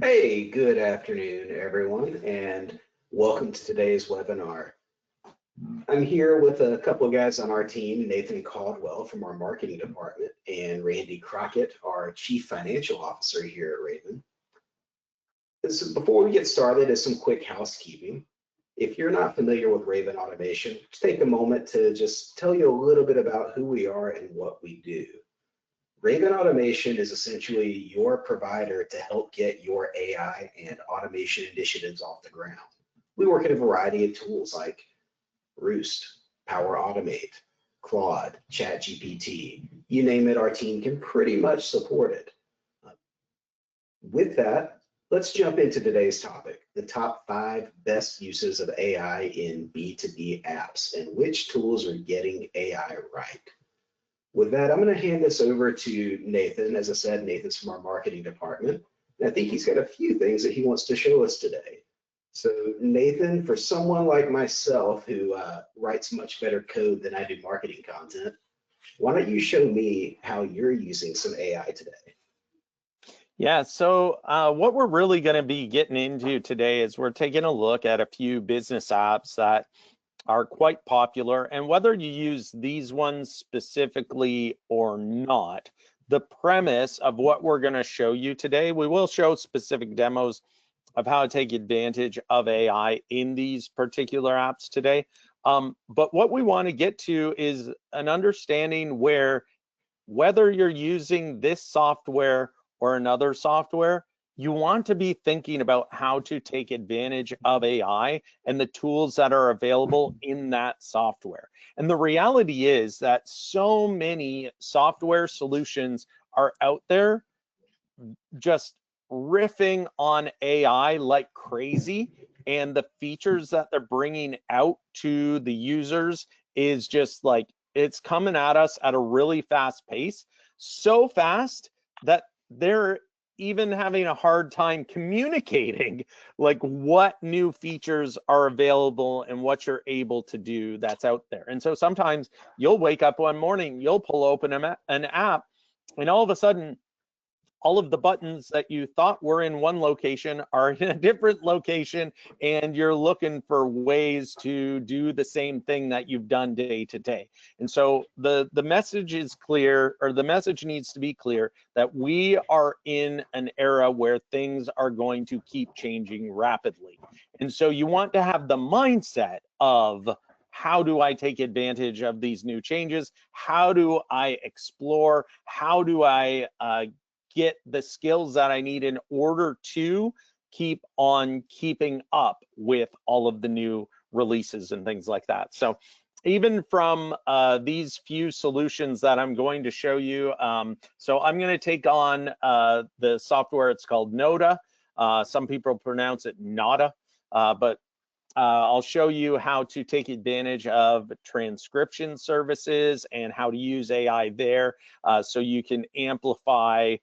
Hey, good afternoon, everyone, and welcome to today's webinar. I'm here with a couple of guys on our team, Nathan Caldwell from our marketing department and Randy Crockett, our chief financial officer here at Raven. So before we get started, as some quick housekeeping, if you're not familiar with Raven Automation, just take a moment to just tell you a little bit about who we are and what we do. Raven Automation is essentially your provider to help get your AI and automation initiatives off the ground. We work in a variety of tools like Roost, Power Automate, Claude, ChatGPT, you name it, our team can pretty much support it. With that, let's jump into today's topic, the top 5 best uses of AI in B2B apps and which tools are getting AI right. With that, I'm going to hand this over to Nathan. As I said, Nathan's from our marketing department. And I think he's got a few things that he wants to show us today. So Nathan, for someone like myself who writes much better code than I do marketing content, why don't you show me how you're using some AI today? Yeah, so what we're really going to be getting into today is we're taking a look at a few business apps that are quite popular, and whether you use these ones specifically or not, the premise of what we're going to show you today, we will show specific demos of how to take advantage of AI in these particular apps today. But what we want to get to is an understanding where whether you're using this software or another software, you want to be thinking about how to take advantage of AI and the tools that are available in that software. And the reality is that so many software solutions are out there just riffing on AI like crazy, and the features that they're bringing out to the users is just like, it's coming at us at a really fast pace, so fast that they're even having a hard time communicating like what new features are available and what you're able to do that's out there. And so sometimes you'll wake up one morning, you'll pull open an app, and all of a sudden all of the buttons that you thought were in one location are in a different location, and you're looking for ways to do the same thing that you've done day to day. And so the message is clear, or the message needs to be clear, that we are in an era where things are going to keep changing rapidly. And so you want to have the mindset of, how do I take advantage of these new changes? How do I explore? How do I get the skills that I need in order to keep on keeping up with all of the new releases and things like that? So even from these few solutions that I'm going to show you, so I'm going to take on the software. It's called Noda. Some people pronounce it Nada, but I'll show you how to take advantage of transcription services and how to use AI there, so you can amplify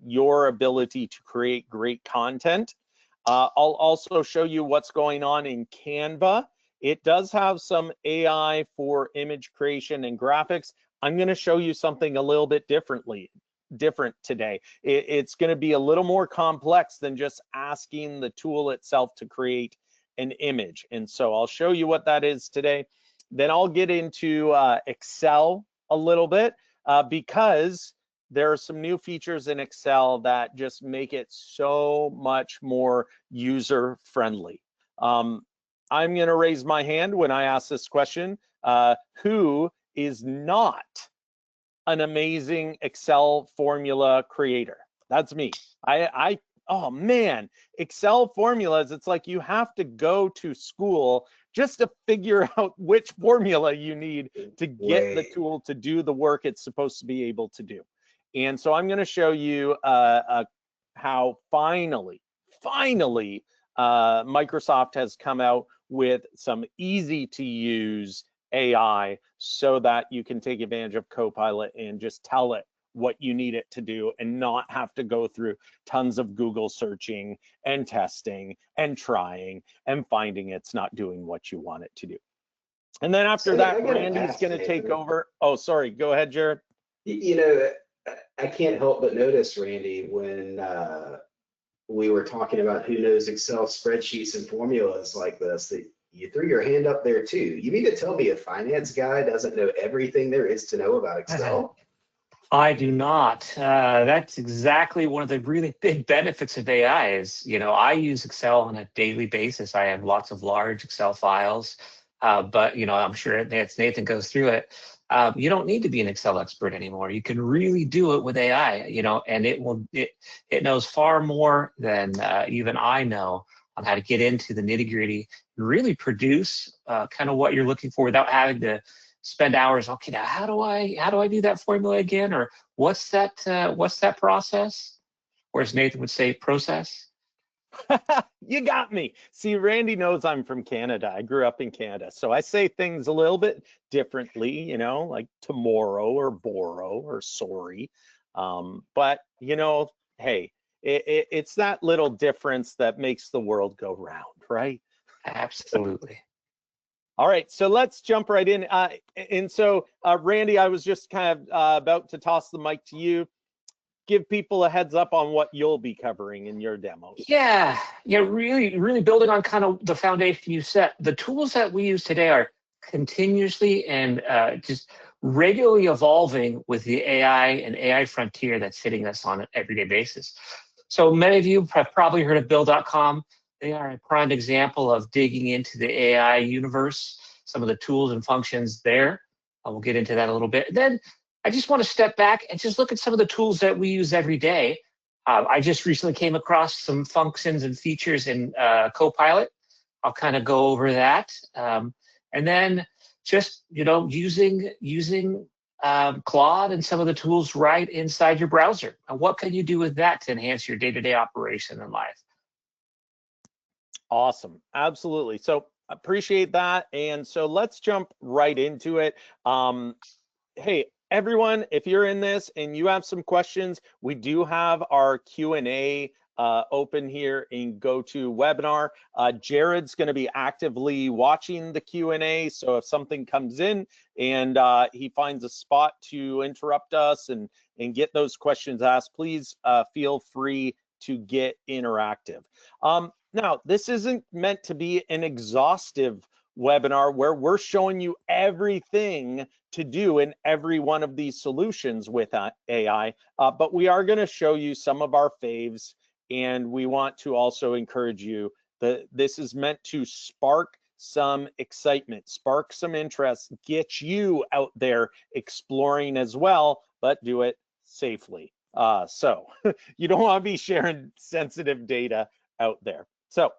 your ability to create great content. I'll also show you what's going on in Canva. It does have some AI for image creation and graphics. I'm going to show you something a little bit different today. It's going to be a little more complex than just asking the tool itself to create an image. And so I'll show you what that is today. Then I'll get into Excel a little bit, because there are some new features in Excel that just make it so much more user friendly. I'm going to raise my hand when I ask this question. Who is not an amazing Excel formula creator? That's me. Oh man, Excel formulas, it's like you have to go to school just to figure out which formula you need to get the tool to do the work it's supposed to be able to do. And so I'm going to show you how finally, Microsoft has come out with some easy to use AI so that you can take advantage of Copilot and just tell it what you need it to do and not have to go through tons of Google searching and testing and trying and finding it's not doing what you want it to do. And then after that, Randy's going to take over. Oh, sorry. Go ahead, Jared. You know, I can't help but notice, Randy, when we were talking about who knows Excel spreadsheets and formulas like this, that you threw your hand up there too. You mean to tell me a finance guy doesn't know everything there is to know about Excel? I do not. That's exactly one of the really big benefits of AI is, I use Excel on a daily basis. I have lots of large Excel files, but, I'm sure as Nathan goes through it, you don't need to be an Excel expert anymore. You can really do it with AI, and it knows far more than even I know on how to get into the nitty gritty and really produce kind of what you're looking for without having to spend hours. Okay, now how do I do that formula again? Or what's that process? Or as Nathan would say, process. You got me. See, Randy knows I'm from Canada. I grew up in Canada, so I say things a little bit differently, like tomorrow or borrow or sorry. But hey, it's that little difference that makes the world go round, right? Absolutely. All right, so let's jump right in. And so, Randy, I was just kind of about to toss the mic to you. Give people a heads up on what you'll be covering in your demos. Yeah, really building on kind of the foundation you set. The tools that we use today are continuously and just regularly evolving with the AI and AI frontier that's hitting us on an everyday basis. So many of you have probably heard of Bill.com. They are a prime example of digging into the AI universe, some of the tools and functions there. We'll get into that a little bit. Then I just want to step back and just look at some of the tools that we use every day. I just recently came across some functions and features in Copilot. I'll kind of go over that. And then just, using Claude and some of the tools right inside your browser. And what can you do with that to enhance your day-to-day operation in life? Awesome. Absolutely. So appreciate that. And so let's jump right into it. Hey, everyone, if you're in this and you have some questions, we do have our Q&A open here in GoToWebinar. Jared's going to be actively watching the Q&A. So if something comes in and he finds a spot to interrupt us and get those questions asked, please feel free to get interactive. Now, this isn't meant to be an exhaustive webinar where we're showing you everything to do in every one of these solutions with AI, but we are going to show you some of our faves, and we want to also encourage you that this is meant to spark some excitement, spark some interest, get you out there exploring as well, but do it safely. So you don't want to be sharing sensitive data out there. So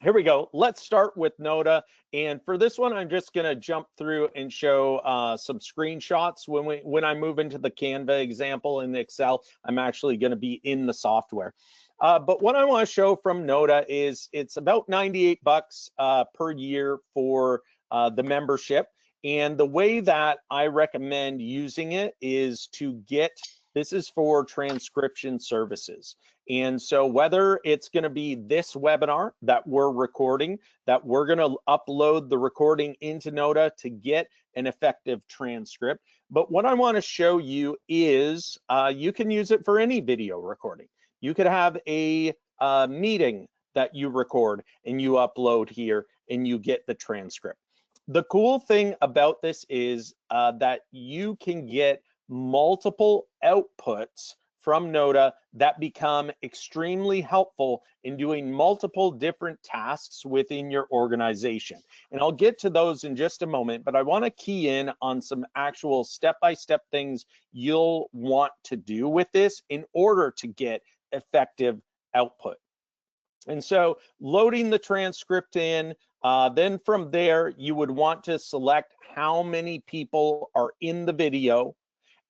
here we go. Let's start with Noda. And for this one, I'm just going to jump through and show some screenshots. When I move into the Canva example in the Excel, I'm actually going to be in the software. But what I want to show from Noda is it's about $98 per year for the membership. And the way that I recommend using it is to get, this is for transcription services. And so whether it's going to be this webinar that we're recording, that we're going to upload the recording into Noda to get an effective transcript. But what I want to show you is you can use it for any video recording. You could have a meeting that you record and you upload here and you get the transcript. The cool thing about this is that you can get multiple outputs from Noda that become extremely helpful in doing multiple different tasks within your organization. And I'll get to those in just a moment, but I want to key in on some actual step-by-step things you'll want to do with this in order to get effective output. And so loading the transcript in, then from there, you would want to select how many people are in the video.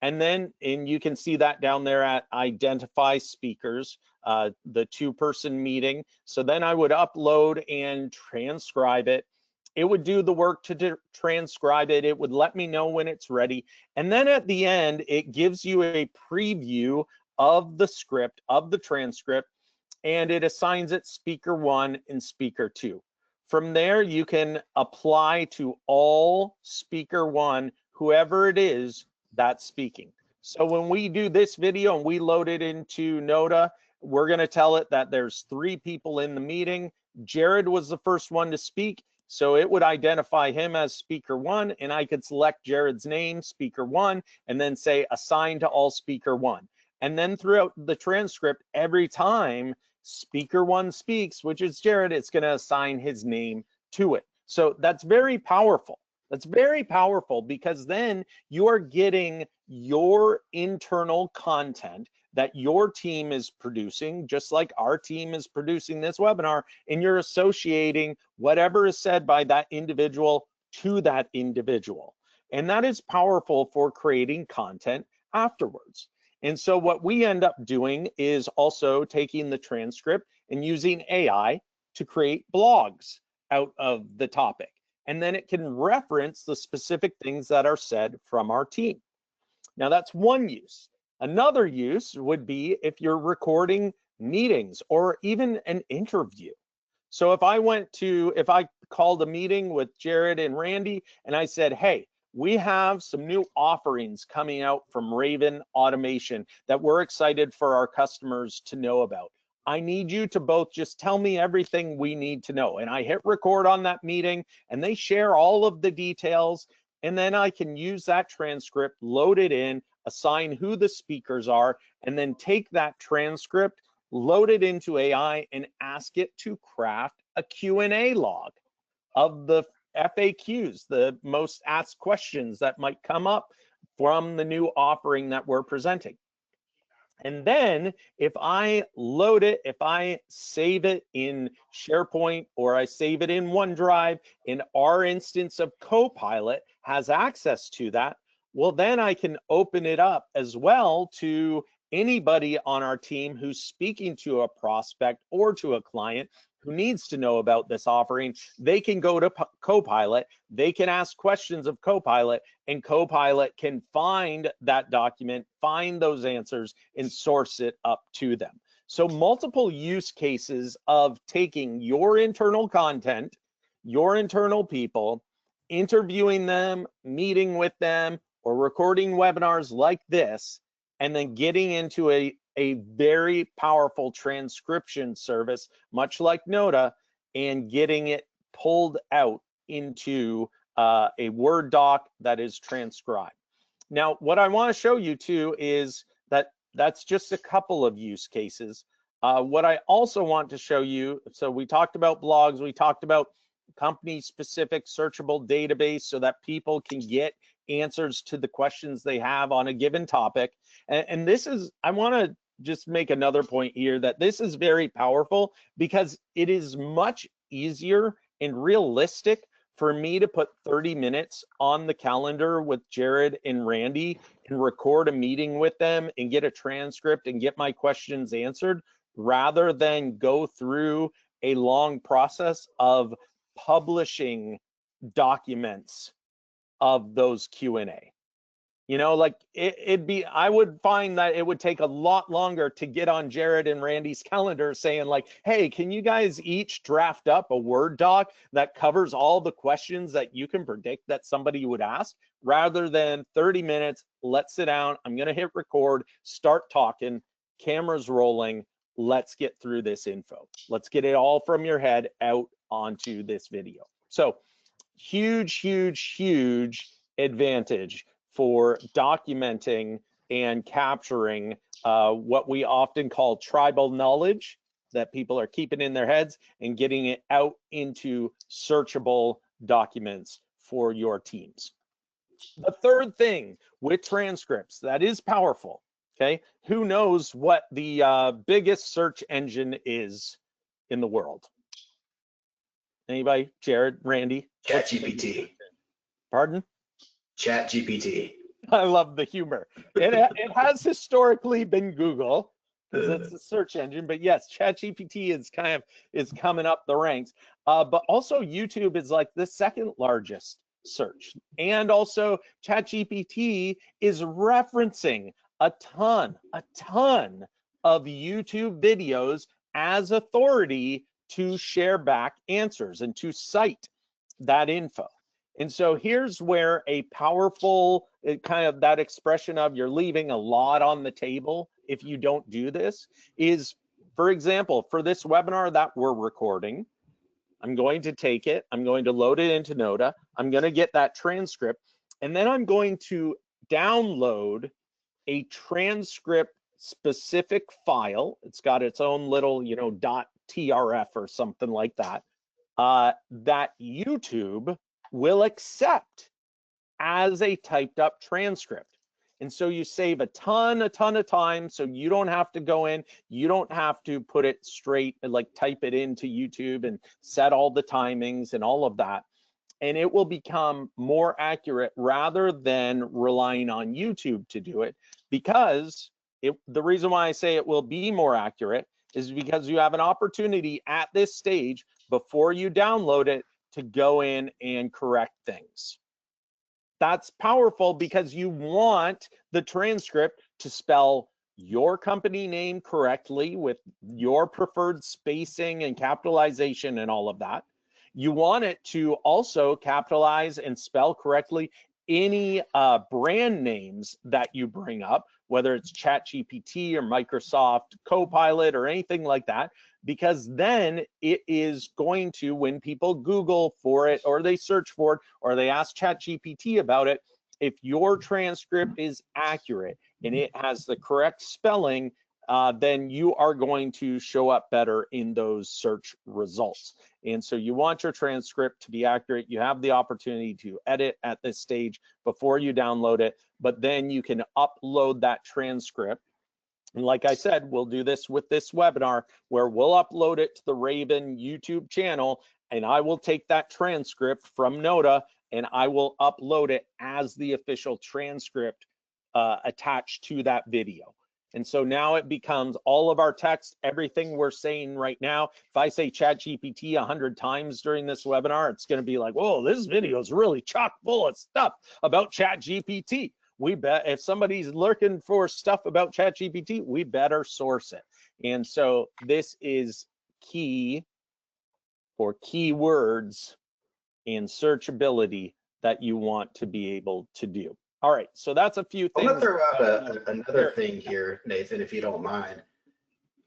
And you can see that down there at identify speakers, the two-person meeting. So then I would upload and transcribe it. It would do the work to transcribe it. It would let me know when it's ready. And then at the end, it gives you a preview of the script, of the transcript, and it assigns it speaker 1 and speaker 2. From there, you can apply to all speaker 1, whoever it is that's speaking. So when we do this video and we load it into Noda, we're going to tell it that there's 3 people in the meeting. Jared was the first one to speak, so it would identify him as speaker 1, and I could select Jared's name, speaker 1, and then say assign to all speaker 1. And then throughout the transcript, every time speaker 1 speaks, which is Jared, it's going to assign his name to it. So that's very powerful. That's very powerful, because then you're getting your internal content that your team is producing, just like our team is producing this webinar, and you're associating whatever is said by that individual to that individual. And that is powerful for creating content afterwards. And so what we end up doing is also taking the transcript and using AI to create blogs out of the topic. And then it can reference the specific things that are said from our team. Now that's one use. Another use would be if you're recording meetings or even an interview. So if I called a meeting with Jared and Randy and I said, hey, we have some new offerings coming out from Raven Automation that we're excited for our customers to know about. I need you to both just tell me everything we need to know. And I hit record on that meeting and they share all of the details. And then I can use that transcript, load it in, assign who the speakers are, and then take that transcript, load it into AI and ask it to craft a Q&A log of the FAQs, the most asked questions that might come up from the new offering that we're presenting. And then if I load it, if I save it in SharePoint or I save it in OneDrive, and our instance of Copilot has access to that, well, then I can open it up as well to anybody on our team who's speaking to a prospect or to a client who needs to know about this offering. They can go to Copilot, they can ask questions of Copilot, and Copilot can find that document, find those answers, and source it up to them. So multiple use cases of taking your internal content, your internal people, interviewing them, meeting with them, or recording webinars like this, and then getting into a very powerful transcription service, much like Noda, and getting it pulled out into a Word doc that is transcribed. Now, what I want to show you too is that's just a couple of use cases. What I also want to show you, so we talked about blogs, we talked about company-specific searchable database so that people can get answers to the questions they have on a given topic. And this is, I want to just make another point here, that this is very powerful because it is much easier and realistic for me to put 30 minutes on the calendar with Jared and Randy and record a meeting with them and get a transcript and get my questions answered, rather than go through a long process of publishing documents of those Q&A. You know, like I would find that it would take a lot longer to get on Jared and Randy's calendar saying like, hey, can you guys each draft up a Word doc that covers all the questions that you can predict that somebody would ask, rather than 30 minutes, let's sit down, I'm gonna hit record, start talking, cameras rolling, let's get through this info. Let's get it all from your head out onto this video. So huge, huge, huge advantage for documenting and capturing what we often call tribal knowledge that people are keeping in their heads, and getting it out into searchable documents for your teams. The third thing with transcripts that is powerful, okay? Who knows what the biggest search engine is in the world? Anybody? Jared, Randy? ChatGPT. Pardon? ChatGPT. I love the humor. It has historically been Google, because it's a search engine, but yes, ChatGPT is coming up the ranks. But also YouTube is like the second largest search, and also ChatGPT is referencing a ton of YouTube videos as authority to share back answers and to cite that info. And so here's where a powerful kind of that expression of you're leaving a lot on the table if you don't do this is, for example, for this webinar that we're recording, I'm going to take it, I'm going to load it into Noda, I'm going to get that transcript, and then I'm going to download a transcript specific file. It's got its own little, you know, .trf or something like that, that YouTube will accept as a typed up transcript. And so you save a ton of time, so you don't have to go in, you don't have to put it straight, like type it into YouTube and set all the timings and all of that. And it will become more accurate rather than relying on YouTube to do it, because the reason why I say it will be more accurate is because you have an opportunity at this stage before you download it to go in and correct things. That's powerful because you want the transcript to spell your company name correctly with your preferred spacing and capitalization and all of that. You want it to also capitalize and spell correctly any brand names that you bring up, whether it's ChatGPT or Microsoft Copilot or anything like that, because then it is going to, when people Google for it or they search for it or they ask ChatGPT about it, if your transcript is accurate and it has the correct spelling, then you are going to show up better in those search results. And so you want your transcript to be accurate. You have the opportunity to edit at this stage before you download it, but then you can upload that transcript. And like I said, we'll do this with this webinar where we'll upload it to the Raven YouTube channel, and I will take that transcript from Noda and I will upload it as the official transcript attached to that video. And so now it becomes all of our text, everything we're saying right now. If I say ChatGPT 100 times during this webinar, it's going to be like, whoa, this video is really chock full of stuff about ChatGPT. We bet if somebody's looking for stuff about ChatGPT, we better source it. And so this is key for keywords and searchability that you want to be able to do. All right, so that's a few things. I'm gonna throw out another thing here, Nathan, if you don't mind.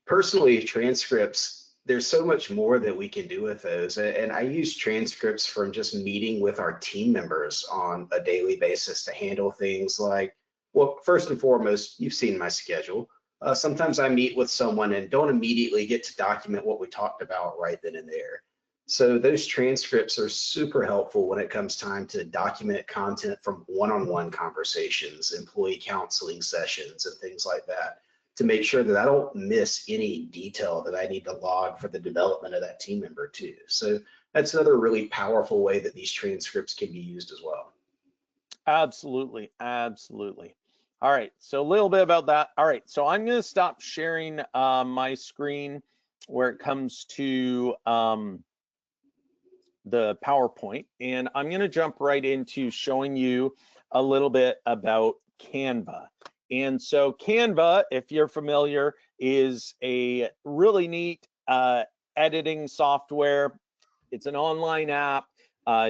Personally, transcripts, there's so much more that we can do with those. And I use transcripts from just meeting with our team members on a daily basis to handle things like, well, first and foremost, you've seen my schedule. Sometimes I meet with someone and don't immediately get to document what we talked about right then and there. So those transcripts are super helpful when it comes time to document content from one-on-one conversations, employee counseling sessions, and things like that, to make sure that I don't miss any detail that I need to log for the development of that team member too. So that's another really powerful way that these transcripts can be used as well. Absolutely, absolutely. All right, so a little bit about that. All right, so I'm going to stop sharing my screen where it comes to the PowerPoint, and I'm going to jump right into showing you a little bit about Canva. And so Canva, if you're familiar, is a really neat editing software. It's an online app.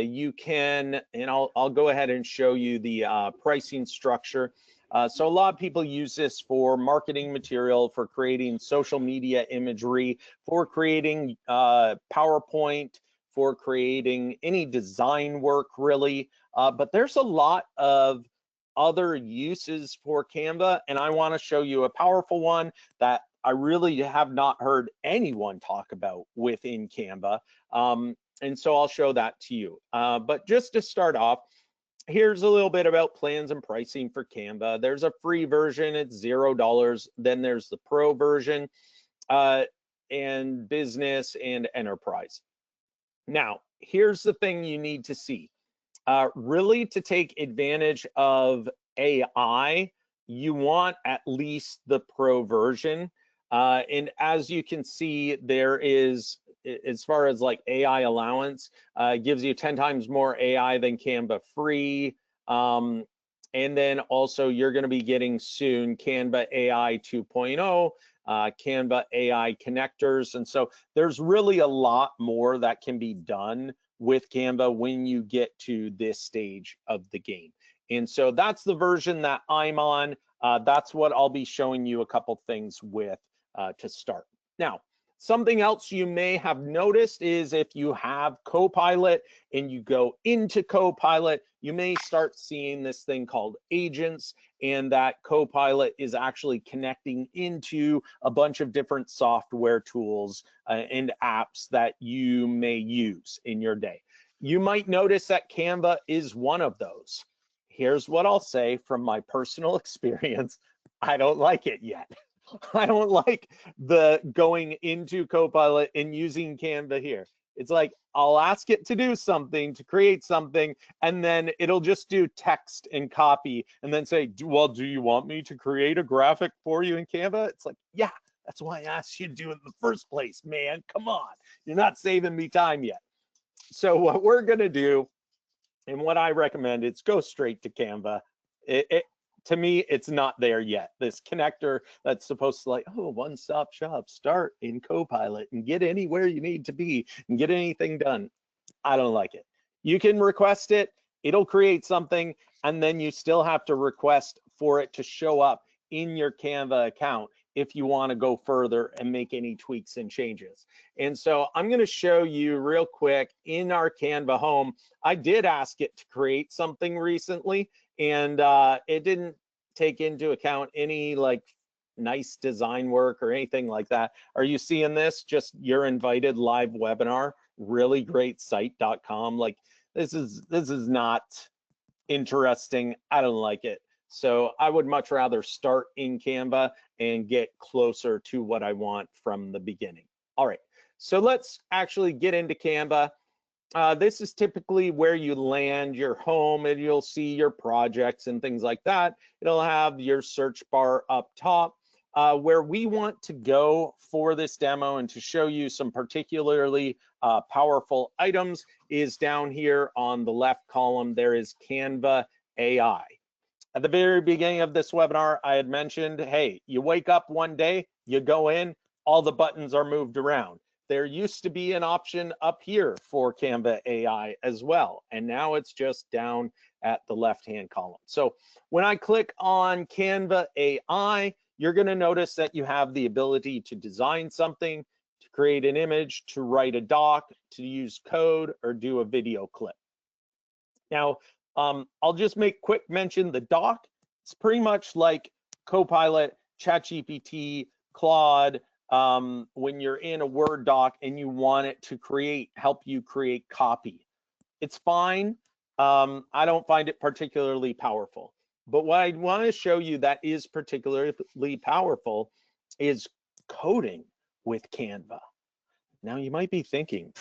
You can, and I'll go ahead and show you the pricing structure. So a lot of people use this for marketing material, for creating social media imagery, for creating PowerPoint, for creating any design work really. But there's a lot of other uses for Canva, and I want to show you a powerful one that I really have not heard anyone talk about within Canva. And so I'll show that to you. But just to start off, here's a little bit about plans and pricing for Canva. There's a free version, it's $0. Then there's the pro version, and business and enterprise. Now, here's the thing you need to see. Really, to take advantage of AI, you want at least the pro version. And as you can see, there is, as far as like AI allowance, gives you 10 times more AI than Canva free. And then also you're going to be getting soon Canva AI 2.0, Canva AI connectors. And so there's really a lot more that can be done with Canva when you get to this stage of the game. And so that's the version that I'm on. That's what I'll be showing you a couple things with to start. Now, something else you may have noticed is if you have Copilot and you go into Copilot, you may start seeing this thing called agents, and that Copilot is actually connecting into a bunch of different software tools and apps that you may use in your day. You might notice that Canva is one of those. Here's what I'll say from my personal experience. I don't like it yet. I don't like the going into Copilot and using Canva here. It's like, I'll ask it to do something, to create something, and then it'll just do text and copy and then say, well, do you want me to create a graphic for you in Canva? It's like, yeah, that's why I asked you to do it in the first place, man. Come on, you're not saving me time yet. So what we're gonna do, and what I recommend, is go straight to Canva. To me, it's not there yet. This connector that's supposed to like, oh, one-stop shop, start in Copilot and get anywhere you need to be and get anything done. I don't like it. You can request it, it'll create something, and then you still have to request for it to show up in your Canva account if you want to go further and make any tweaks and changes. And so I'm going to show you real quick in our Canva home. I did ask it to create something recently, and it didn't take into account any like nice design work or anything like that. Are you seeing this? Just your invited live webinar, really great site.com. Like this is not interesting. I don't like it. So I would much rather start in Canva and get closer to what I want from the beginning. All right, so let's actually get into Canva. This is typically where you land your home, and you'll see your projects and things like that. It'll have your search bar up top. Where we want to go for this demo and to show you some particularly powerful items is down here on the left column. There is Canva AI. At the very beginning of this webinar, I had mentioned, hey, you wake up one day, you go in, all the buttons are moved around. There used to be an option up here for Canva AI as well, and now it's just down at the left-hand column. So when I click on Canva AI, you're going to notice that you have the ability to design something, to create an image, to write a doc, to use code, or do a video clip. Now, I'll just make quick mention, the doc, it's pretty much like Copilot, ChatGPT, Claude, when you're in a Word doc and you want it to help you create copy. It's fine. I don't find it particularly powerful. But what I want to show you that is particularly powerful is coding with Canva. Now you might be thinking,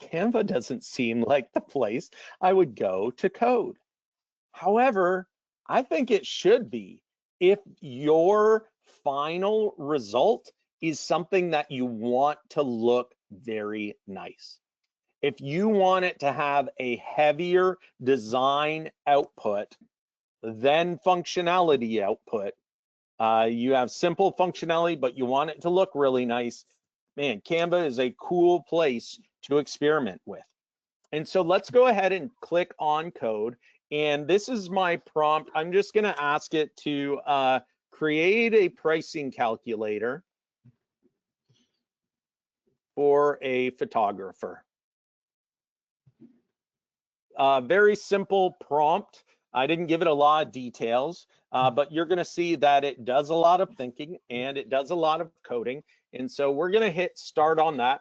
Canva doesn't seem like the place I would go to code. However, I think it should be if your final result is something that you want to look very nice. If you want it to have a heavier design output than functionality output, you have simple functionality, but you want it to look really nice, man, Canva is a cool place to experiment with. And so let's go ahead and click on code. And this is my prompt. I'm just going to ask it to create a pricing calculator for a photographer. Very simple prompt. I didn't give it a lot of details, but you're going to see that it does a lot of thinking and it does a lot of coding. And so we're going to hit start on that.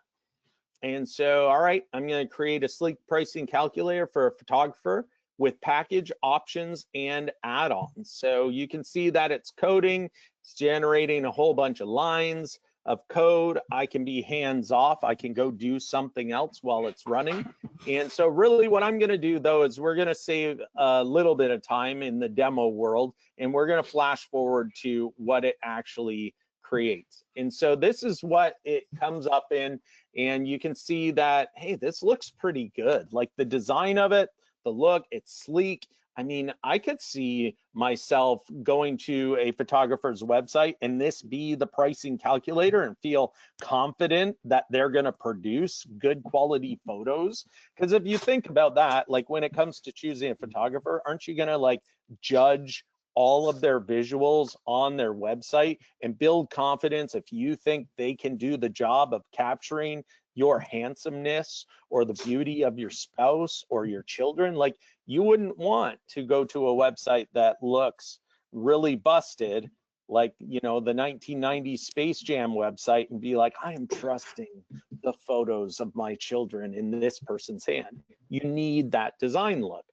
And so, all right, I'm going to create a sleek pricing calculator for a photographer with package options and add-ons. So you can see that it's coding, it's generating a whole bunch of lines of code. I can be hands off. I can go do something else while it's running. And so really what I'm going to do though is we're going to save a little bit of time in the demo world, and we're going to flash forward to what it actually creates. And so this is what it comes up in, and you can see that, hey, this looks pretty good. Like the design of it, the look, it's sleek. I mean, I could see myself going to a photographer's website and this be the pricing calculator and feel confident that they're going to produce good quality photos. Because if you think about that, like when it comes to choosing a photographer, aren't you going to like judge all of their visuals on their website and build confidence if you think they can do the job of capturing your handsomeness or the beauty of your spouse or your children? Like, you wouldn't want to go to a website that looks really busted, like, you know, the 1990s Space Jam website, and be like, I am trusting the photos of my children in this person's hand. You need that design look.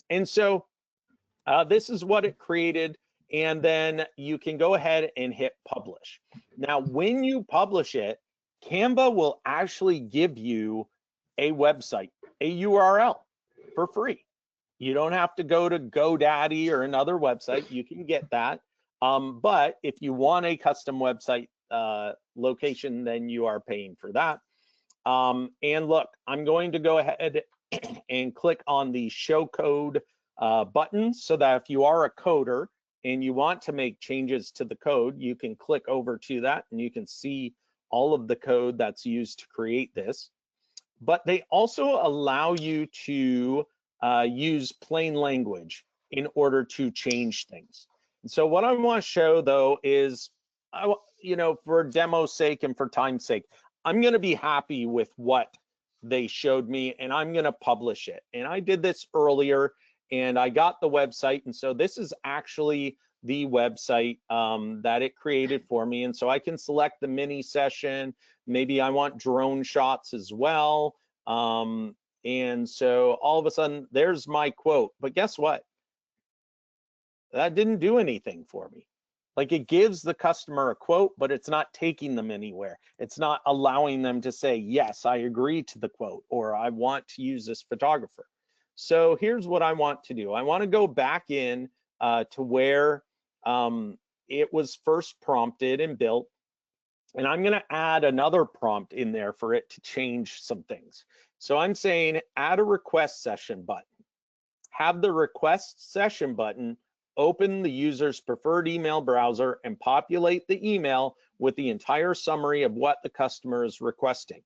And so this is what it created. And then you can go ahead and hit publish. Now, when you publish it, Canva will actually give you a website, a URL for free. You don't have to go to GoDaddy or another website. You can get that. But if you want a custom website location, then you are paying for that. And look, I'm going to go ahead and click on the show code button so that if you are a coder and you want to make changes to the code, you can click over to that and you can see all of the code that's used to create this. But they also allow you to use plain language in order to change things. And so what I want to show though is, you know, for demo's sake and for time's sake, I'm going to be happy with what they showed me and I'm going to publish it. And I did this earlier and I got the website. And so this is actually the website that it created for me. And so I can select the mini session. Maybe I want drone shots as well. And so all of a sudden there's my quote, but guess what? That didn't do anything for me. Like, it gives the customer a quote, but it's not taking them anywhere. It's not allowing them to say, yes, I agree to the quote, or I want to use this photographer. So here's what I want to do. I want to go back in to where it was first prompted and built. And I'm going to add another prompt in there for it to change some things. So I'm saying add a request session button. Have the request session button open the user's preferred email browser and populate the email with the entire summary of what the customer is requesting.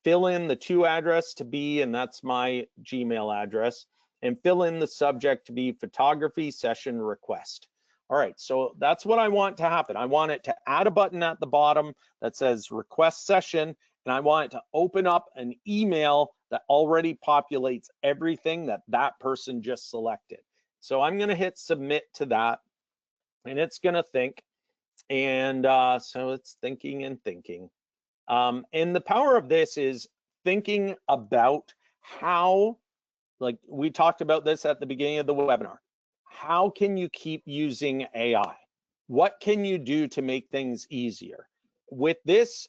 Fill in the to address to be, and that's my Gmail address, and fill in the subject to be photography session request. All right, so that's what I want to happen. I want it to add a button at the bottom that says request session, and I want it to open up an email that already populates everything that that person just selected. So I'm going to hit submit to that, and it's going to think. And so it's thinking and thinking. And the power of this is thinking about how, like we talked about this at the beginning of the webinar, how can you keep using AI? What can you do to make things easier? With this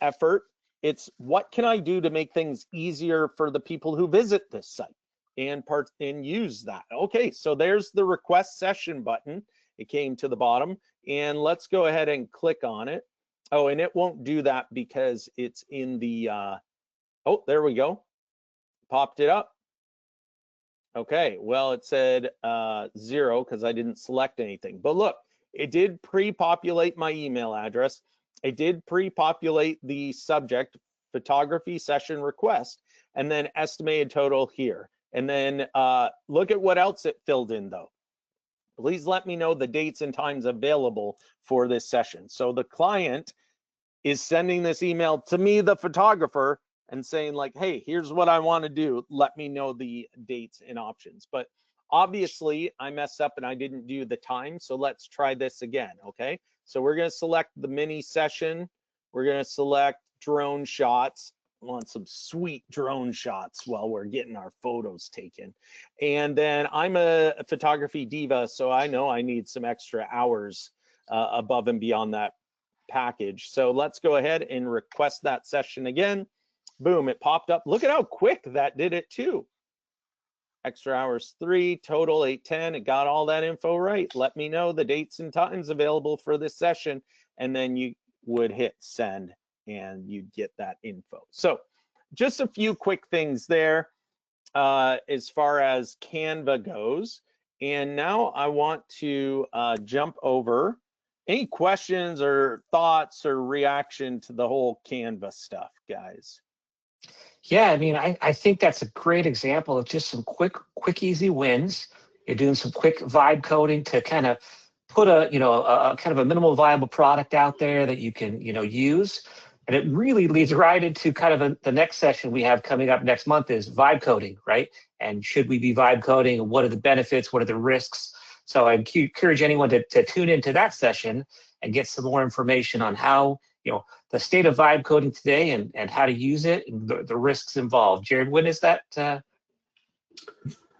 effort, it's what can I do to make things easier for the people who visit this site and use that. Okay, so there's the request session button. It came to the bottom, and let's go ahead and click on it. Oh, and it won't do that because it's in the, oh, there we go. Popped it up. Okay, well, it said 0 because I didn't select anything. But look, it did pre-populate my email address. It did pre-populate the subject, photography session request, and then estimated total here. And then look at what else it filled in though. Please let me know the dates and times available for this session. So the client is sending this email to me, the photographer, and saying like, hey, here's what I want to do. Let me know the dates and options. But obviously I messed up and I didn't do the time. So let's try this again, okay? So we're going to select the mini session. We're going to select drone shots. I want some sweet drone shots while we're getting our photos taken. And then I'm a photography diva, so I know I need some extra hours above and beyond that package. So let's go ahead and request that session again. Boom, it popped up. Look at how quick that did it too. Extra hours 3, total 810. It got all that info right. Let me know the dates and times available for this session, and then you would hit send and you'd get that info. So just a few quick things there. as far as Canva goes. And now I want to jump over. Any questions or thoughts or reaction to the whole Canva stuff, guys? Yeah, I mean, I think that's a great example of just some quick, easy wins. You're doing some quick vibe coding to kind of put a kind of a minimal viable product out there that you can, use. And it really leads right into kind of the next session we have coming up next month is vibe coding, right? And should we be vibe coding? And what are the benefits? What are the risks? So I encourage anyone to tune into that session and get some more information on how, the state of vibe coding today and how to use it and the risks involved. Jared, when is that?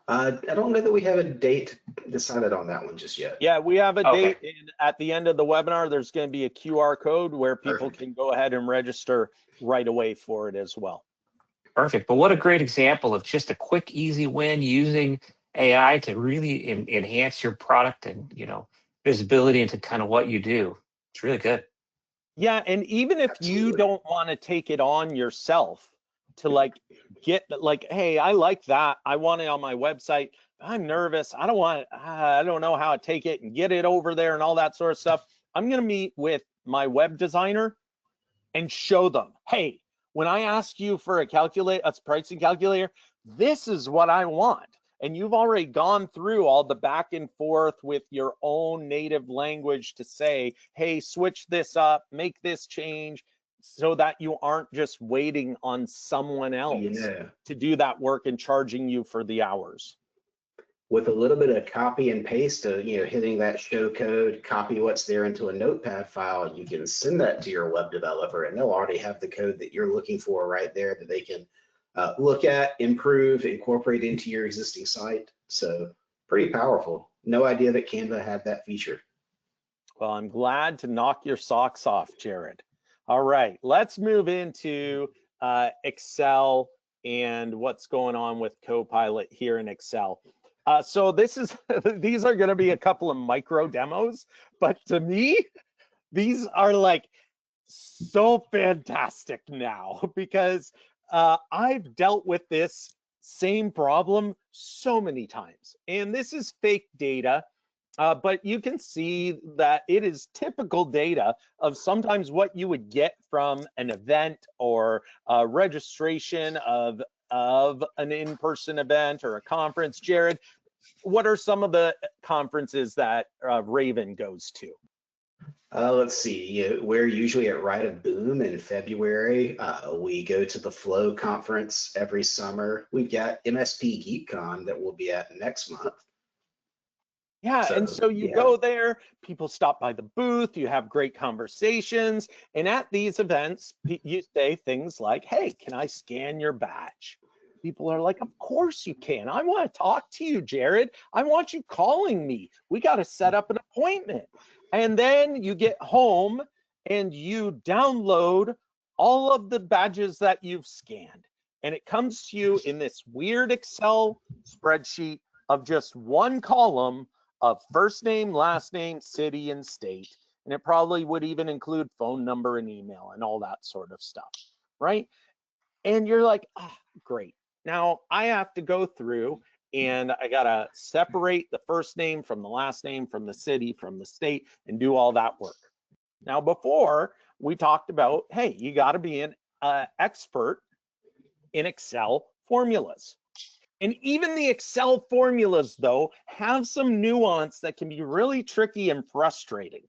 I don't know that we have a date decided on that one just yet. Yeah, we have a date, and at the end of the webinar, there's going to be a QR code where people can go ahead and register right away for it as well. Perfect. But what a great example of just a quick, easy win using AI to really enhance your product and, visibility into kind of what you do. It's really good. Yeah, and even if you don't want to take it on yourself to get hey, I like that, I want it on my website, I'm nervous, I don't know how to take it and get it over there and all that sort of stuff, I'm going to meet with my web designer and show them, hey, when I ask you for a pricing calculator, this is what I want. And you've already gone through all the back and forth with your own native language to say, hey, switch this up, make this change, so that you aren't just waiting on someone else to do that work and charging you for the hours. With a little bit of copy and paste of, hitting that show code, copy what's there into a notepad file, you can send that to your web developer and they'll already have the code that you're looking for right there that they can look at, improve, incorporate into your existing site. So pretty powerful. No idea that Canva had that feature. Well, I'm glad to knock your socks off, Jared. All right, let's move into Excel and what's going on with Copilot here in Excel. So these are going to be a couple of micro demos, but to me, these are so fantastic now because I've dealt with this same problem so many times. And this is fake data, but you can see that it is typical data of sometimes what you would get from an event or a registration of an in-person event or a conference. Jared, what are some of the conferences that Raven goes to? Let's see. We're usually at Right of Boom in February. We go to the Flow conference every summer. We've got MSP GeekCon that we'll be at next month. Yeah, and so you go there, people stop by the booth, you have great conversations, and at these events, you say things like, hey, can I scan your badge? People are like, of course you can. I want to talk to you, Jared. I want you calling me. We got to set up an appointment. And then you get home and you download all of the badges that you've scanned. And it comes to you in this weird Excel spreadsheet of just one column of first name, last name, city, and state. And it probably would even include phone number and email and all that sort of stuff, right? And you're like, ah, great. Now I have to go through and I gotta separate the first name from the last name, from the city, from the state, and do all that work. Now, before we talked about, hey, you gotta be an expert in Excel formulas. And even the Excel formulas, though, have some nuance that can be really tricky and frustrating.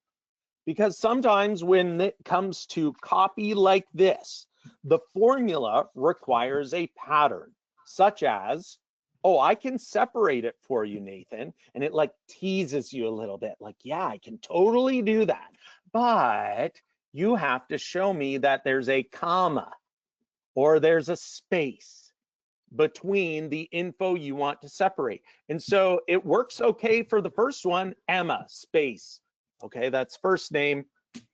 Because sometimes when it comes to copy like this, the formula requires a pattern, such as, oh, I can separate it for you, Nathan. And it teases you a little bit, yeah, I can totally do that. But you have to show me that there's a comma or there's a space between the info you want to separate. And so it works okay for the first one, Emma, space. Okay, that's first name.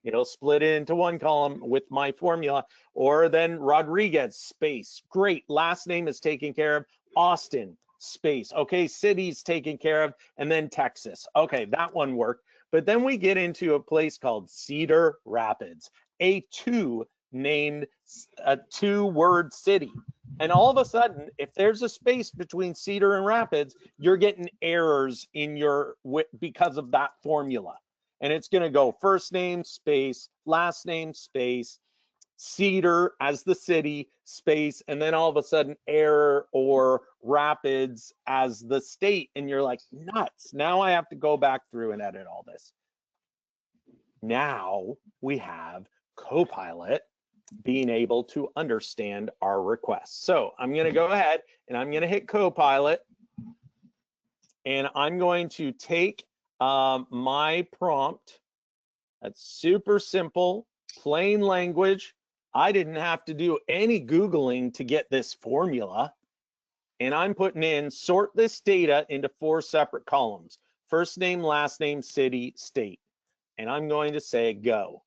It'll split it into one column with my formula. Or then Rodriguez, space. Great, last name is taken care of. Austin, space. Okay, city's taken care of. And then Texas. Okay, that one worked. But then we get into a place called Cedar Rapids, a two-word city. And all of a sudden, if there's a space between Cedar and Rapids, you're getting errors in your because of that formula. And it's going to go first name space, last name space, Cedar as the city space, and then all of a sudden error or Rapids as the state. And you're like, nuts. Now I have to go back through and edit all this. Now we have Copilot being able to understand our requests. So I'm going to go ahead and I'm going to hit Copilot, and I'm going to take my prompt. That's super simple, plain language. I didn't have to do any Googling to get this formula. And I'm putting in, sort this data into 4 separate columns: first name, last name, city, state. And I'm going to say go.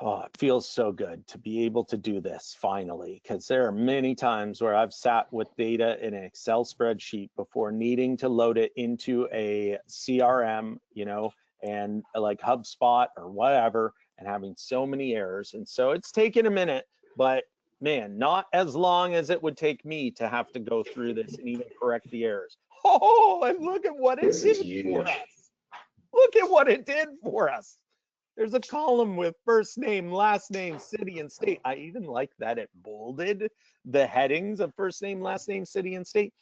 Oh, it feels so good to be able to do this finally, because there are many times where I've sat with data in an Excel spreadsheet before needing to load it into a CRM, you know, and like HubSpot or whatever, and having so many errors. And so it's taken a minute, but man, not as long as it would take me to have to go through this and even correct the errors. Oh, and look at what it did for us. Look at what it did for us. There's a column with first name, last name, city, and state. I even like that it bolded the headings of first name, last name, city, and state.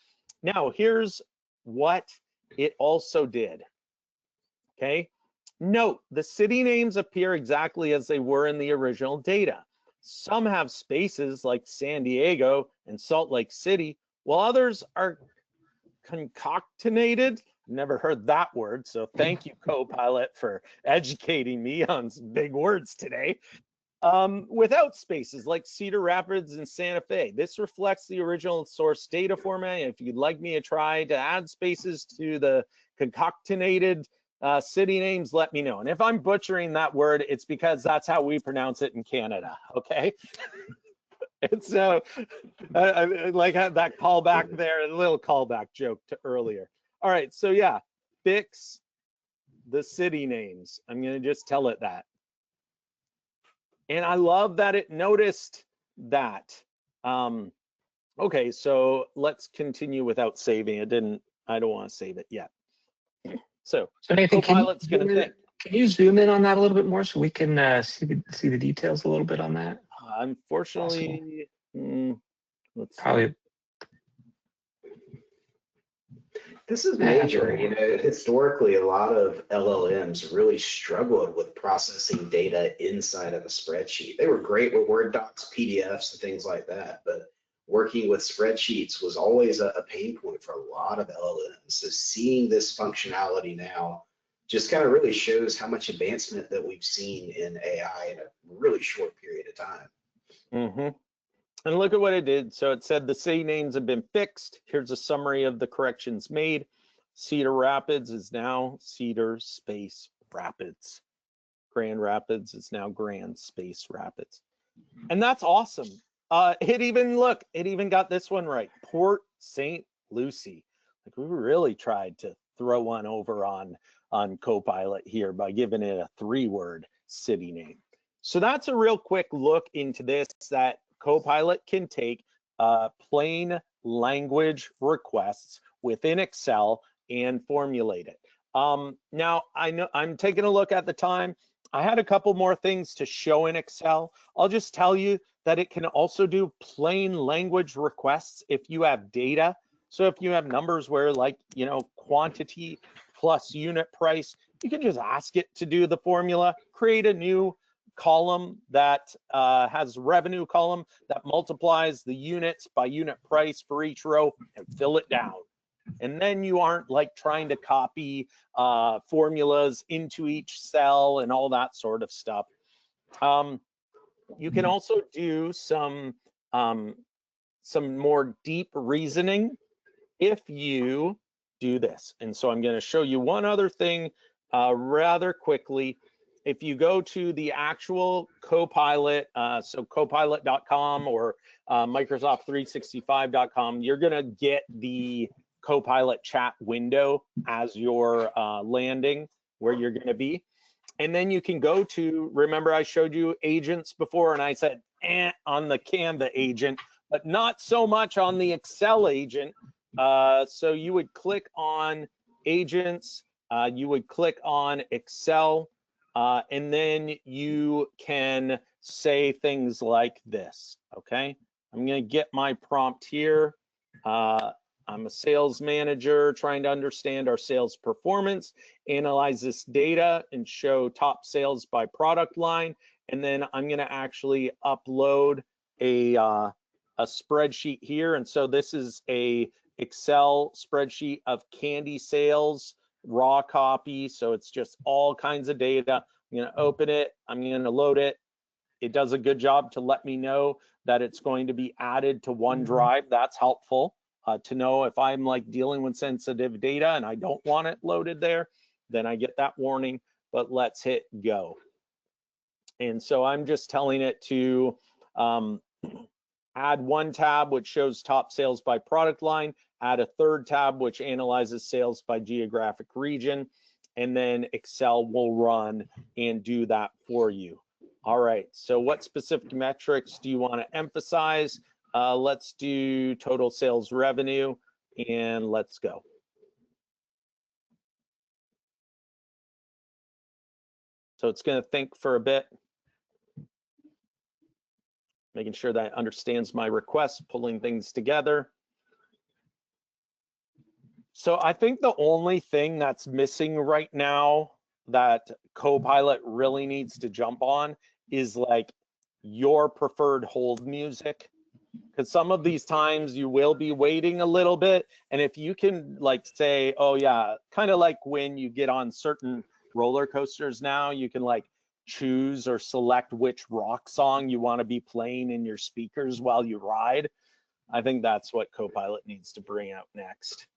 Now, here's what it also did. Okay. Note, the city names appear exactly as they were in the original data. Some have spaces like San Diego and Salt Lake City, while others are concatenated. Never heard that word, so thank you, Copilot, for educating me on some big words today. Without spaces like Cedar Rapids and Santa Fe. This reflects the original source data format. If you'd like me to try to add spaces to the concatenated city names, let me know. And if I'm butchering that word, it's because that's how we pronounce it in Canada, okay? And so I like that callback there, a little callback joke to earlier. All right, so yeah, fix the city names. I'm going to just tell it that. And I love that it noticed that. Okay, so let's continue without saving. I don't want to save it yet. So Nathan, Copilot's going to think. Can you zoom in on that a little bit more so we can see the details a little bit on that? Unfortunately, let's probably. See. This is major. You know, historically, a lot of LLMs really struggled with processing data inside of a spreadsheet. They were great with Word docs, PDFs, and things like that, but working with spreadsheets was always a pain point for a lot of LLMs. So seeing this functionality now just kind of really shows how much advancement that we've seen in AI in a really short period of time. Mm-hmm. And look at what it did. So it said the city names have been fixed. Here's a summary of the corrections made. Cedar Rapids is now Cedar space Rapids. Grand Rapids is now Grand space Rapids. And that's awesome. It even got this one right. Port St. Lucie. Like, we really tried to throw one over on Copilot here by giving it a 3-word city name. So that's a real quick look into this, that Copilot can take plain language requests within Excel and formulate it. Now, I know I'm taking a look at the time. I had a couple more things to show in Excel. I'll just tell you that it can also do plain language requests if you have data. So if you have numbers where, like, you know, quantity plus unit price, you can just ask it to do the formula, create a new column that has revenue column that multiplies the units by unit price for each row and fill it down. And then you aren't like trying to copy formulas into each cell and all that sort of stuff. You can also do some more deep reasoning if you do this. And so I'm going to show you one other thing rather quickly. If you go to the actual Copilot, so copilot.com or Microsoft365.com, you're going to get the Copilot chat window as your landing where you're going to be. And then you can go to, remember I showed you agents before and I said, on the Canva agent, but not so much on the Excel agent. So you would click on agents, you would click on Excel, and then you can say things like this, okay? I'm gonna get my prompt here. I'm a sales manager trying to understand our sales performance, analyze this data and show top sales by product line. And then I'm gonna actually upload a spreadsheet here. And so this is a Excel spreadsheet of candy sales, raw copy. So it's just all kinds of data. I'm gonna open it, I'm gonna load it. It does a good job to let me know that it's going to be added to OneDrive. That's helpful to know if I'm like dealing with sensitive data and I don't want it loaded there, then I get that warning, but let's hit go. And so I'm just telling it to add one tab, which shows top sales by product line, add a third tab, which analyzes sales by geographic region, and then Excel will run and do that for you. All right, so what specific metrics do you want to emphasize? Let's do total sales revenue, and let's go. So it's going to think for a bit, making sure that it understands my request, pulling things together. So I think the only thing that's missing right now that Copilot really needs to jump on is like your preferred hold music. Because some of these times you will be waiting a little bit. And if you can like say, oh yeah, kind of like when you get on certain roller coasters now, you can like choose or select which rock song you want to be playing in your speakers while you ride. I think that's what Copilot needs to bring out next.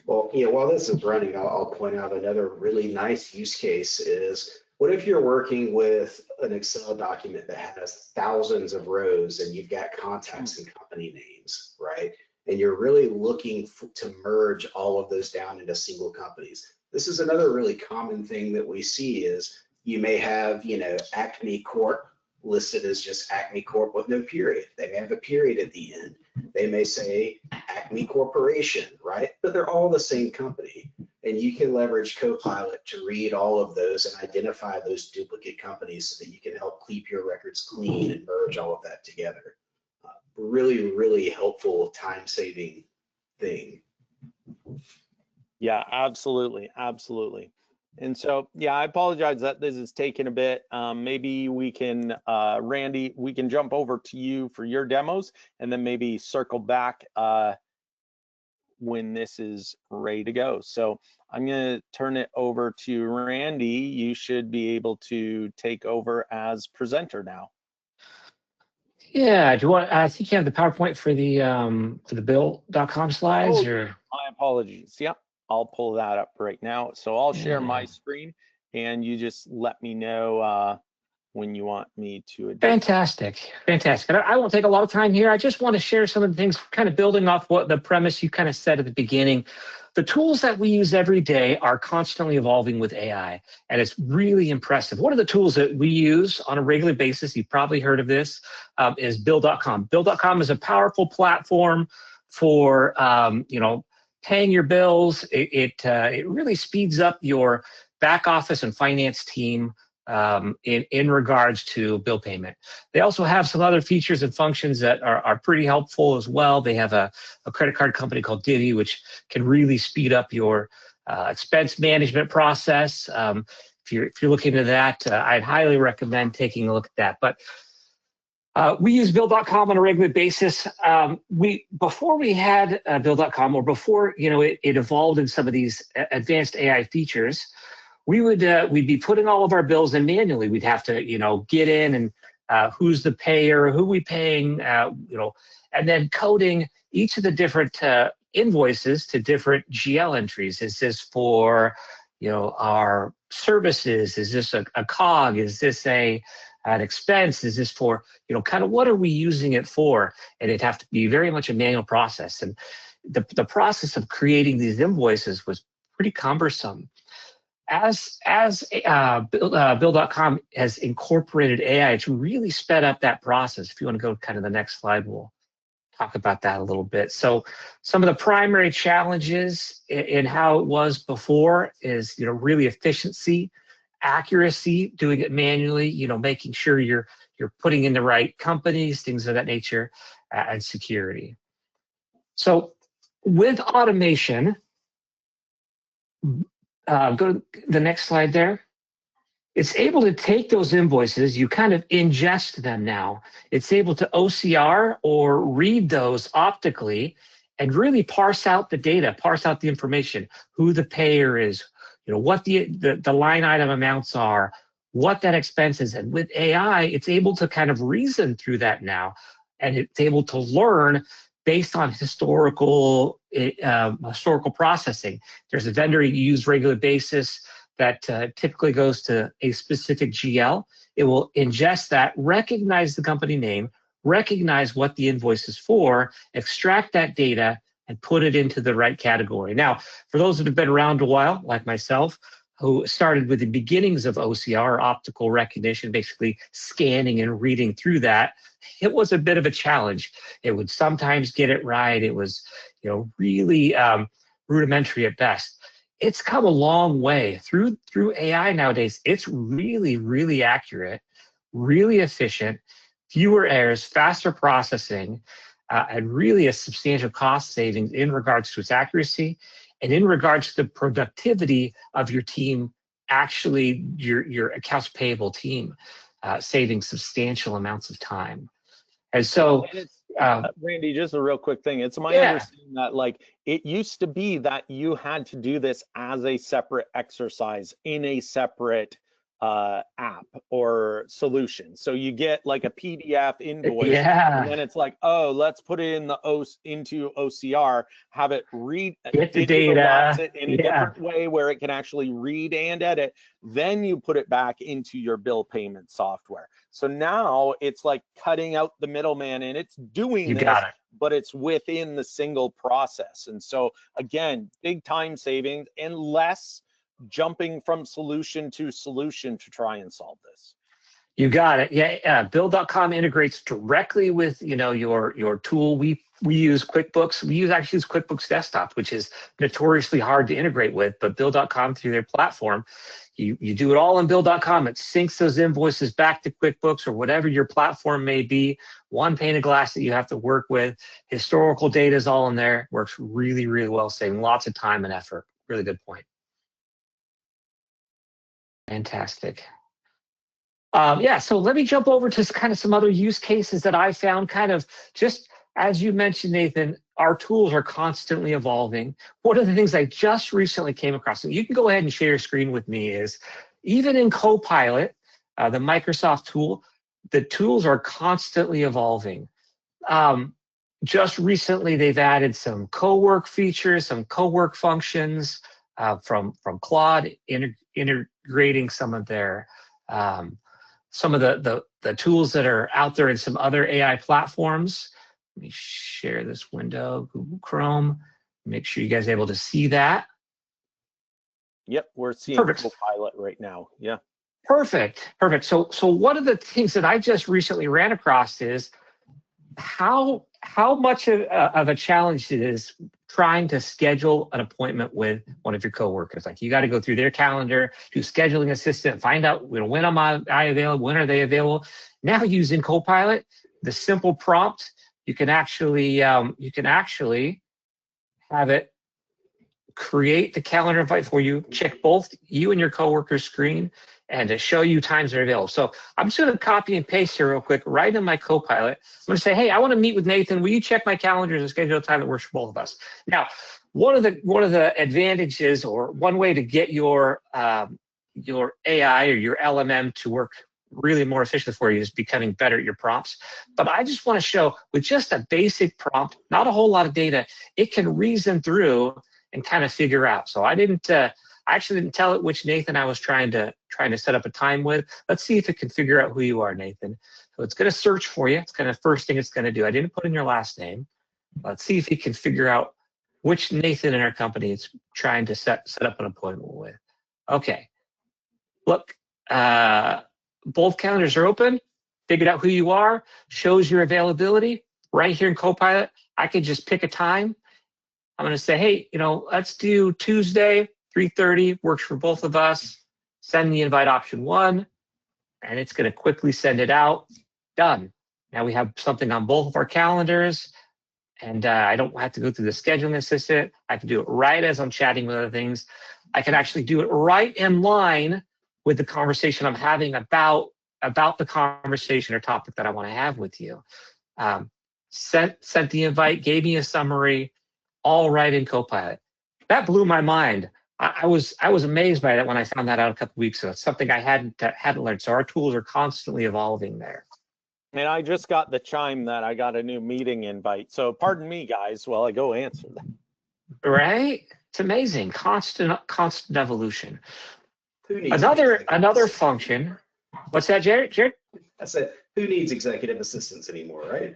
Well, while this is running, I'll point out another really nice use case is, what if you're working with an Excel document that has thousands of rows and you've got contacts and company names, right? And you're really looking to merge all of those down into single companies. This is another really common thing that we see is you may have, Acme Corp listed as just Acme Corp with no period. They may have a period at the end. They may say Acme Corporation, right? But they're all the same company. And you can leverage Copilot to read all of those and identify those duplicate companies so that you can help keep your records clean and merge all of that together. Really, really helpful time-saving thing. Yeah, absolutely, absolutely. And so, yeah, I apologize that this is taking a bit. Maybe we can, Randy, we can jump over to you for your demos and then maybe circle back when this is ready to go. So I'm going to turn it over to Randy. You should be able to take over as presenter now. Yeah, do you want? I think you have the PowerPoint for the bill.com slides, or my apologies. Yep, I'll pull that up right now. So I'll share my screen, and you just let me know when you want me to adjust. Fantastic, fantastic. I won't take a lot of time here. I just want to share some of the things, kind of building off what the premise you kind of said at the beginning. The tools that we use every day are constantly evolving with AI, and it's really impressive. One of the tools that we use on a regular basis, you've probably heard of this, is Bill.com. Bill.com is a powerful platform for paying your bills. It really speeds up your back office and finance team in regards to bill payment. They also have some other features and functions that are pretty helpful as well. They have a credit card company called Divvy, which can really speed up your expense management process. If you're looking into that, I'd highly recommend taking a look at that. But we use Bill.com on a regular basis. Before we had Bill.com, or before it evolved in some of these advanced AI features, we'd be putting all of our bills in manually. We'd have to get in and who's the payer, who we paying, and then coding each of the different invoices to different GL entries. Is this for our services? Is this a COG? Is this an expense? Is this for kind of what are we using it for? And it'd have to be very much a manual process. And the process of creating these invoices was pretty cumbersome. Bill.com has incorporated AI, it's really sped up that process. If you want to go kind of the next slide, we'll talk about that a little bit. So some of the primary challenges in how it was before is, really efficiency, accuracy, doing it manually, making sure you're putting in the right companies, things of that nature, and security. So with automation, go to the next slide there. It's able to take those invoices, you kind of ingest them now. It's able to OCR or read those optically and really parse out the data, parse out the information, who the payer is, what the line item amounts are, what that expense is. And with AI, it's able to kind of reason through that now, and it's able to learn based on historical processing. There's a vendor you use regular basis that typically goes to a specific GL. It will ingest that, recognize the company name, recognize what the invoice is for, extract that data, and put it into the right category. Now, for those that have been around a while, like myself, who started with the beginnings of OCR, optical recognition, basically scanning and reading through that, it was a bit of a challenge. It would sometimes get it right. It was, really rudimentary at best. It's come a long way through AI nowadays. It's really, really accurate, really efficient, fewer errors, faster processing, and really a substantial cost savings in regards to its accuracy and in regards to the productivity of your team, actually your accounts payable team, saving substantial amounts of time. And so, Randy, just a real quick thing. It's my understanding that it used to be that you had to do this as a separate exercise in a separate app or solution. So you get like a PDF invoice, and then it's like, oh, let's put it into OCR, have it read, get the data it in a different way where it can actually read and edit. Then you put it back into your bill payment software. So now it's like cutting out the middleman, and it's doing this, but it's within the single process. And so again, big time savings and less jumping from solution to solution to try and solve this. You got it. Yeah. Bill.com integrates directly with your tool. We use QuickBooks. We actually use QuickBooks Desktop, which is notoriously hard to integrate with. But Bill.com, through their platform, you do it all in Bill.com. It syncs those invoices back to QuickBooks or whatever your platform may be. One pane of glass that you have to work with. Historical data is all in there. Works really, really well, saving lots of time and effort. Really good point. Fantastic. So let me jump over to kind of some other use cases that I found. Kind of just as you mentioned, Nathan, our tools are constantly evolving. One of the things I just recently came across, and you can go ahead and share your screen with me, is even in Copilot, the Microsoft tool, the tools are constantly evolving. Just recently, they've added some co-work features, some co-work functions from Claude, integrating some of their the tools that are out there in some other AI platforms. Let me share this window, Google Chrome. Make sure you guys are able to see that. Yep, we're seeing Copilot right now. Yeah. Perfect. So one of the things that I just recently ran across is how much of a challenge it is trying to schedule an appointment with one of your coworkers. Like, you got to go through their calendar, do scheduling assistant, find out when am I available, when are they available. Now, using Copilot, the simple prompt, you can actually have it create the calendar invite for you, check both you and your coworker's screen, and to show you times that are available. So I'm just going to copy and paste here real quick, right in my Copilot. I'm going to say, hey, I want to meet with Nathan. Will you check my calendar and schedule a time that works for both of us? Now, one of the advantages, or one way to get your AI or your LMM to work really more efficiently for you, is becoming better at your prompts. But I just want to show, with just a basic prompt, not a whole lot of data, it can reason through and kind of figure out. So I actually didn't tell it which Nathan I was trying to set up a time with. Let's see if it can figure out who you are, Nathan. So it's going to search for you. It's kind of first thing it's going to do. I didn't put in your last name. Let's see if it can figure out which Nathan in our company it's trying to set up an appointment with. Okay, look, both calendars are open, figured out who you are, shows your availability right here in Copilot. I could just pick a time. I'm going to say, hey, let's do Tuesday, 3:30, works for both of us. Send the invite option 1, and it's going to quickly send it out. Done. Now we have something on both of our calendars, and I don't have to go through the scheduling assistant. I can do it right as I'm chatting with other things. I can actually do it right in line with the conversation I'm having about the conversation or topic that I want to have with you. Sent the invite, gave me a summary, all right in Copilot. That blew my mind. I was amazed by that when I found that out a couple of weeks ago. It's something I hadn't learned. So our tools are constantly evolving there. And I just got the chime that I got a new meeting invite. So pardon me, guys, while I go answer them. Right? It's amazing. Constant evolution. Who needs Another function. What's that, Jared? I said, who needs executive assistants anymore, right?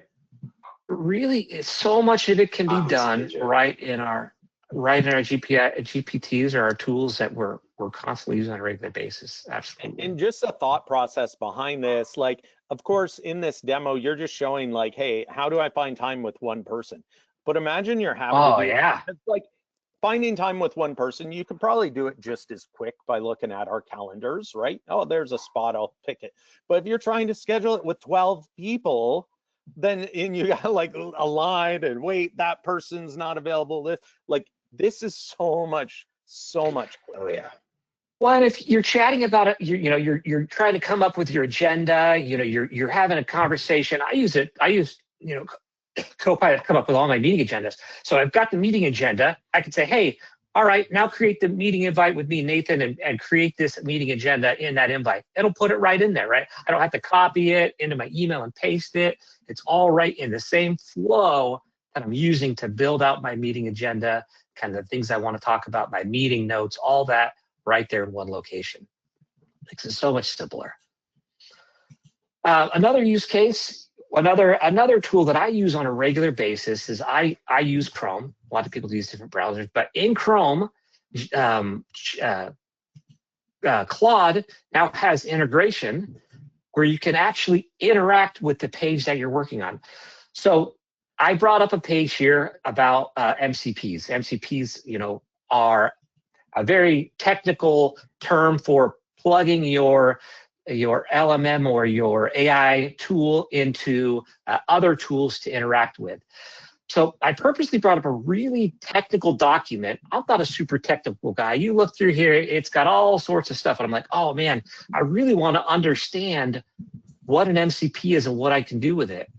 Really, so much of it can be done right in our GPTs or our tools that we're constantly using on a regular basis. Absolutely. And just the thought process behind this, like, of course, in this demo, you're just showing like, hey, how do I find time with one person? But imagine you're having to do it's like finding time with one person. You could probably do it just as quick by looking at our calendars, right? Oh, there's a spot, I'll pick it. But if you're trying to schedule it with 12 people, then you got like a line and wait, that person's not available. This is so much quicker. Oh yeah. Well, and if you're chatting about it, you're trying to come up with your agenda. You're having a conversation. I use Copilot to come up with all my meeting agendas. So I've got the meeting agenda. I can say, hey, all right, now create the meeting invite with me, Nathan, and create this meeting agenda in that invite. It'll put it right in there, right? I don't have to copy it into my email and paste it. It's all right in the same flow that I'm using to build out my meeting agenda, kind of the things I want to talk about, my meeting notes, all that right there in one location. Makes it so much simpler. Another use case, another tool that I use on a regular basis is I use Chrome. A lot of people use different browsers, but in Chrome, Claude now has integration where you can actually interact with the page that you're working on. So I brought up a page here about MCPs. MCPs, are a very technical term for plugging your LMM or your AI tool into other tools to interact with. So I purposely brought up a really technical document. I'm not a super technical guy. You look through here, it's got all sorts of stuff. And I'm like, oh man, I really want to understand what an MCP is and what I can do with it.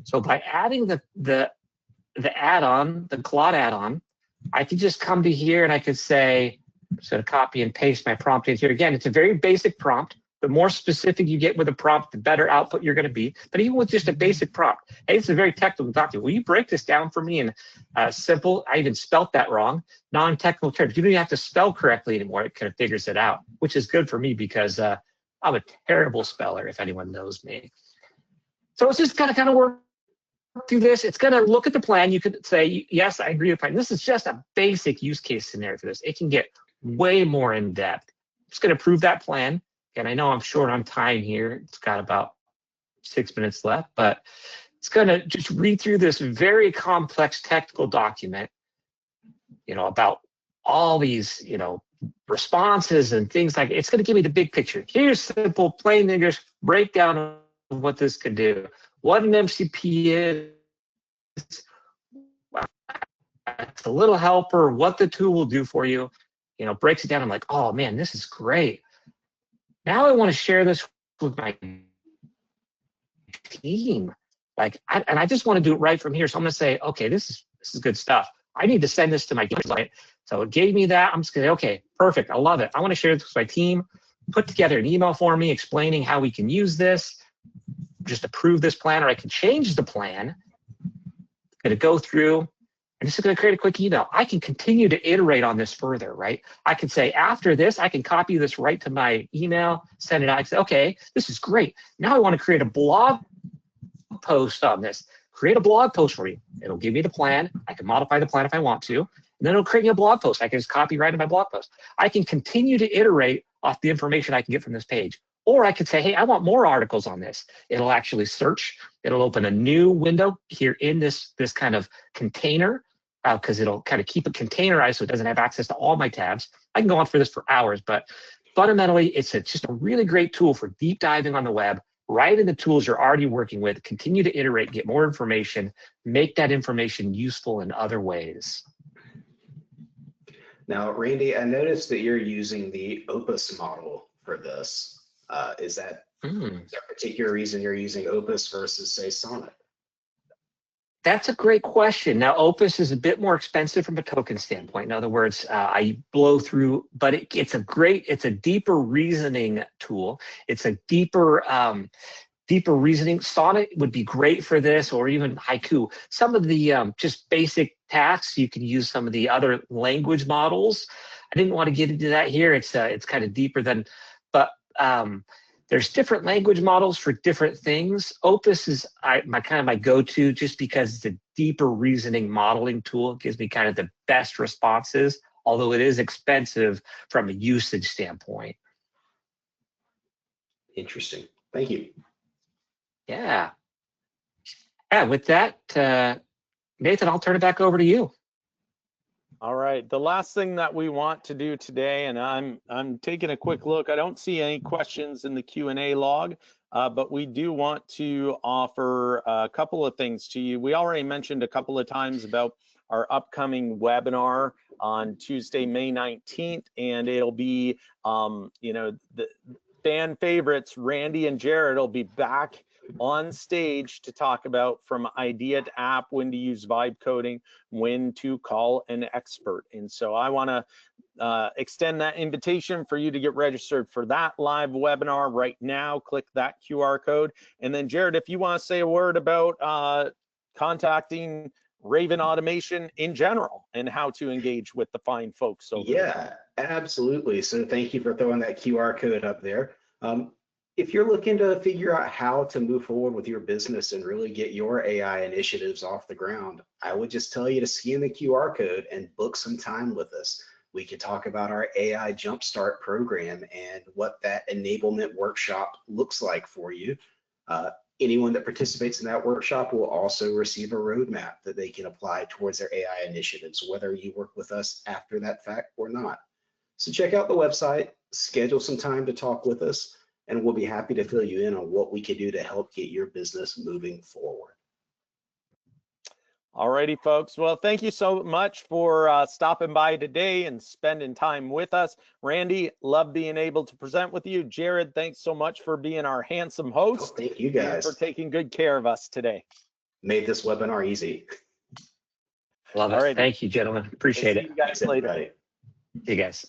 So by adding the add-on, the Claude add-on, I could just come to here and I could say, I'm just going to copy and paste my prompt in here. Again, it's a very basic prompt. The more specific you get with a prompt, the better output you're going to be. But even with just a basic prompt, hey, it's a very technical document. Will you break this down for me in simple, I even spelt that wrong, non-technical terms. You don't even have to spell correctly anymore. It kind of figures it out, which is good for me because I'm a terrible speller, if anyone knows me. So it's just kind of work through this. It's going to look at the plan. You could say, yes, I agree with the plan. This is just a basic use case scenario for this. It can get way more in depth. It's going to prove that plan. And I know I'm short on time here. It's got about 6 minutes left, but it's going to just read through this very complex technical document, about all these, responses and things like it's going to give me the big picture. Here's simple, plain English breakdown of what this could do. What an MCP is, it's a little helper, what the tool will do for you, breaks it down. I'm like, oh man, this is great. Now I want to share this with my team. And I just want to do it right from here. So I'm going to say, okay, this is good stuff. I need to send this to my team. Right? So it gave me that. I'm just going to say, okay, perfect. I love it. I want to share this with my team. Put together an email for me explaining how we can use this. Just approve this plan, or I can change the plan. I'm going to go through. I'm just going to create a quick email. I can continue to iterate on this further, right? I can say after this, I can copy this right to my email, send it out. I say, okay, this is great. Now I want to create a blog post on this. Create a blog post for you. It'll give me the plan. I can modify the plan if I want to. And And then it'll create me a blog post. I can just copy right in my blog post. I can continue to iterate off the information I can get from this page. Or I could say, hey, I want more articles on this. It'll actually search. It'll open a new window here in this kind of container, because it'll kind of keep it containerized so it doesn't have access to all my tabs. I can go on for this for hours, but fundamentally, it's just a really great tool for deep diving on the web, right in the tools you're already working with, continue to iterate, get more information, make that information useful in other ways. Now, Randy, I noticed that you're using the Opus model for this. Is there a particular reason you're using Opus versus, say, Sonnet? That's a great question. Now, Opus is a bit more expensive from a token standpoint. In other words, I blow through, but it's a deeper reasoning tool. It's a deeper reasoning. Sonnet would be great for this, or even Haiku. Some of the just basic tasks, you can use some of the other language models. I didn't want to get into that here. It's kind of deeper than, but there's different language models for different things. Opus is my go-to, just because it's a deeper reasoning modeling tool. It gives me kind of the best responses, although it is expensive from a usage standpoint. Interesting. Thank you. Yeah. With that, Nathan, I'll turn it back over to you. All right, the last thing that we want to do today, and I'm taking a quick look. I don't see any questions in the Q&A log, but we do want to offer a couple of things to you. We already mentioned a couple of times about our upcoming webinar on Tuesday, May 19th, and it'll be, the fan favorites, Randy and Jared, will be back on stage to talk about from idea to app, when to use vibe coding, when to call an expert. And so I want to extend that invitation for you to get registered for that live webinar right now. Click that QR code. And then Jared, if you want to say a word about contacting Raven Automation in general and how to engage with the fine folks over there. Yeah, absolutely. So thank you for throwing that QR code up there. If you're looking to figure out how to move forward with your business and really get your AI initiatives off the ground, I would just tell you to scan the QR code and book some time with us. We could talk about our AI Jumpstart program and what that enablement workshop looks like for you. Anyone that participates in that workshop will also receive a roadmap that they can apply towards their AI initiatives, whether you work with us after that fact or not. So check out the website, schedule some time to talk with us, and we'll be happy to fill you in on what we can do to help get your business moving forward. All righty, folks. Well, thank you so much for stopping by today and spending time with us. Randy, love being able to present with you. Jared, thanks so much for being our handsome host. Thank you guys for taking good care of us today. Made this webinar easy. Love it. Thank you, gentlemen. Appreciate it. See you guys later. See you guys.